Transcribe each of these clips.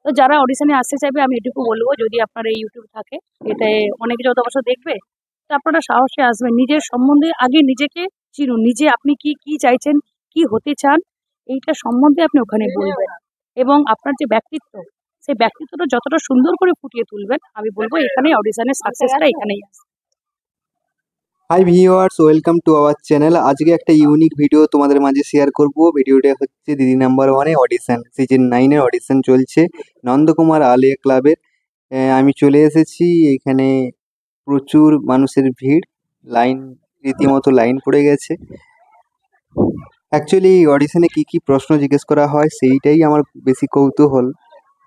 তো যারা অডিশনে আসতে চাইবে আমি এটুকু বলবো, যদি আপনার এই ইউটিউব থাকে, এতে অনেকে যত অবশ্য দেখবে, তো আপনারা সাহসে আসবেন। নিজের সম্বন্ধে আগে নিজেকে চিনুন, নিজে আপনি কি কি চাইছেন, কি হতে চান, এইটা সম্বন্ধে আপনি ওখানে বলবেন। এবং আপনার যে ব্যক্তিত্ব, সেই ব্যক্তিত্বটা যতটা সুন্দর করে ফুটিয়ে তুলবেন, আমি বলবো এখানে অডিশনের সাকসেসটা এখানেই আছে। Hi viewers, welcome to our channel. আজকে একটা ইউনিক ভিডিও তোমাদের মাঝে শেয়ার করব। ভিডিওটা হচ্ছে দিদি নাম্বার 1-এ অডিশন, সিজন 9-এর অডিশন চলছে নন্দকুমার আলিয়া ক্লাবের। আমি চলে এসেছি। এখানে প্রচুর মানুষের ভিড়, লাইন, রীতিমতো লাইন পড়ে গেছে। অ্যাকচুয়ালি অডিশনে কি কি প্রশ্ন জিজ্ঞেস করা হয় সেইটাই আমার বেশি কৌতূহল।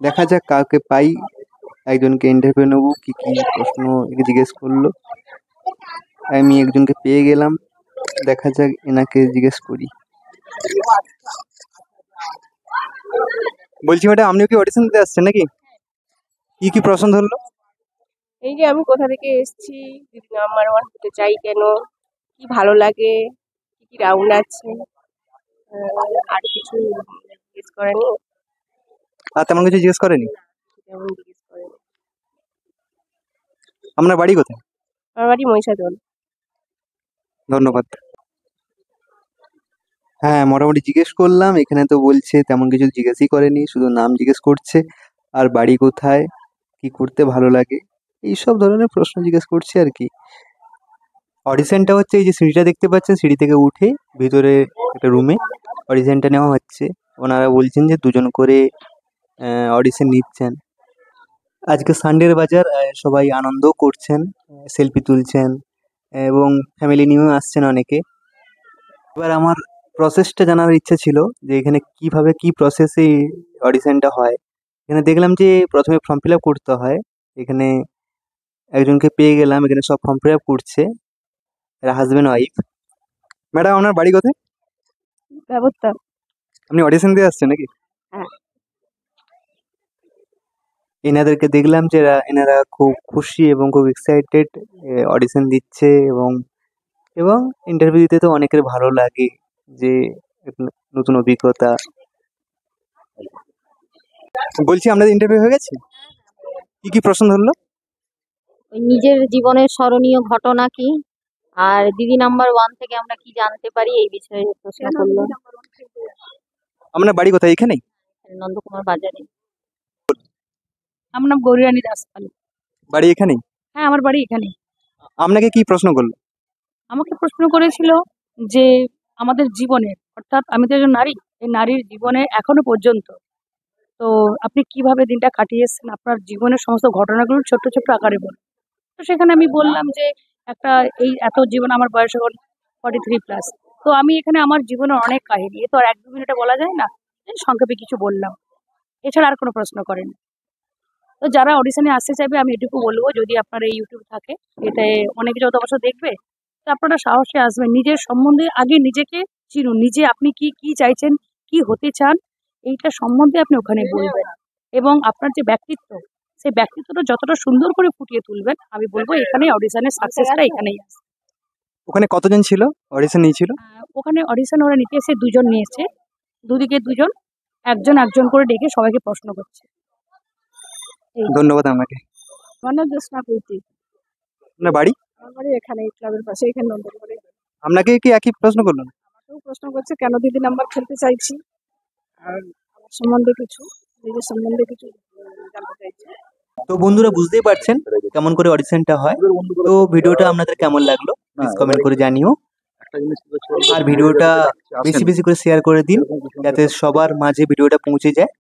দেখা যাক কাউকে পাই, একজনকে ইন্টারভিউ নেবো, কি কি প্রশ্ন জিজ্ঞেস করলো। আমি একজনকে পেয়ে গেলাম, দেখা যাক এনাকে জিজ্ঞেস করি। বলছি ম্যাডাম, আপনিও কি অডিশন দিতে আসছেন নাকি? কি কি প্রশ্ন ধরলো? এই যে আমি কোথা থেকে এসেছি, দিদি নাম্বার 1 হতে চাই কেন, কি ভালো লাগে, কি কি রাউন্ড আছে, আর কিছু জিজ্ঞেস করেনি। আর তেমন কিছু জিজ্ঞেস করেনি? তেমন জিজ্ঞেস করেনি। আপনার বাড়ি কোথায়? আমার বাড়ি মহিষাদল। ধন্যবাদ। হ্যাঁ, মোটামুটি জিজ্ঞেস করলাম। এখানে তো বলছে তেমন কিছু জিজ্ঞেসই করেনি, শুধু নাম জিজ্ঞেস করছে আর বাড়ি কোথায়, কি করতে ভালো লাগে, এইসব ধরনের প্রশ্ন জিজ্ঞেস করছে আর কি। অডিশনটা হচ্ছে এই যে সিঁড়িটা দেখতে পাচ্ছেন, সিঁড়ি থেকে উঠে ভিতরে একটা রুমে অডিশনটা নেওয়া হচ্ছে। ওনারা বলছেন যে 2 জন করে অডিশন নিচ্ছেন। আজকে সানডের বাজার, সবাই আনন্দও করছেন, সেলফি তুলছেন এবং ফ্যামিলি নিয়েও আসছেন অনেকে। এবার আমার প্রসেসটা জানার ইচ্ছে ছিল যে এখানে কিভাবে কি প্রসেসে অডিশনটা হয়। এখানে দেখলাম যে প্রথমে ফর্ম ফিল আপ করতে হয়। এখানে একজনকে পেয়ে গেলাম, এখানে সব ফর্ম ফিল আপ করছে, এরা হাজব্যান্ড ওয়াইফ। ম্যাডাম, আপনার বাড়ি কোথায়? ব্যবস্থা। আপনি অডিশন দিয়ে আসছেন নাকি? হ্যাঁ। এনাদেরকে দেখলাম যে এনারা খুব খুশি এবং খুব এক্সাইটেড, অডিশন দিচ্ছে এবং এবং ইন্টারভিউ দিতে তো অনেকের ভালো লাগে, যে একটা নতুন অভিজ্ঞতা। বলছি, আপনাদের ইন্টারভিউ হয়ে গেছে? কি কি প্রশ্ন ধরলো? ওই নিজের জীবনের স্মরণীয় ঘটনা কি, আর দিদি নাম্বার 1 থেকে আমরা কি জানতে পারি, এই বিষয়ে প্রশ্ন করলো। আপনার বাড়ি কোথায়? এখানেই? নন্দকুমার বাজারে। আমার নাম গৌরিরানী দাসপাল। বাড়ি এখানেই? হ্যাঁ, আমার বাড়ি এখানেই। আপনাকে কি প্রশ্ন করলো? আমাকে প্রশ্ন করেছিল যে আমাদের জীবনে, অর্থাৎ আমি তো একজন নারী, এই নারীর জীবনে এখনো পর্যন্ত তো আপনি কিভাবে দিনটা কাটিয়ে এসেছেন, আপনার জীবনের সমস্ত ঘটনাগুলো ছোট্ট ছোট্ট আকারে বলুন। তো সেখানে আমি বললাম যে একটা এই এত জীবন, আমার বয়স এখন 43+। তো আমি এখানে আমার জীবনের অনেক কাহিনী, এ তো আর 1-2 মিনিটে বলা যায় না, এই সংক্ষেপে কিছু বললাম। এছাড়া আর কোনো প্রশ্ন করেন। তো যারা অডিশনে আসতে চাইবে আমি এটুকু বলবো, যদি আপনার এই ইউটিউব থাকে, এতে অনেকে যত অবশ্য দেখবে, তো আপনারা সাহসে আসবেন। নিজের সম্বন্ধে আগে নিজেকে চিনুন, নিজে আপনি কি কি চাইছেন, কি হতে চান, এইটা সম্বন্ধে আপনি ওখানে বলবেন। এবং আপনার যে ব্যক্তিত্ব, সেই ব্যক্তিত্বটা যতটা সুন্দর করে ফুটিয়ে তুলবেন, আমি বলবো এখানে অডিশনের সাকসেসটা এখানেই আছে। ওখানে কতজন ছিল অডিশন নিয়েছিল? ওখানে অডিশন ওরা নিতে এসে 2 জন নিয়েছে, দুদিকে 2 জন, একজন একজন করে ডেকে সবাইকে প্রশ্ন করছে। ধন্যবাদ আপনাকে। আমার নাম জ্যোৎস্না প্রীতি। আপনার বাড়ি? আমার বাড়ি এখানে, এই ক্লাবের পাশে, এখানে নন্দনপুরে। আপনাকে কি একই প্রশ্ন করলো? আমাকেও প্রশ্ন করছে কেন দিদি নাম্বার খেলতে চাইছি, আর আমার সম্বন্ধে কিছু, নিজের সম্বন্ধে কিছু জানতে চাইছি। তো বন্ধুরা, বুঝতেই পারছেন কেমন করে অডিশনটা হয়। তো ভিডিওটা আপনাদের কেমন লাগলো প্লিজ কমেন্ট করে জানিও, আর ভিডিওটা বেশি বেশি করে শেয়ার করে দিন, যাতে সবার মাঝে ভিডিওটা পৌঁছে যায়।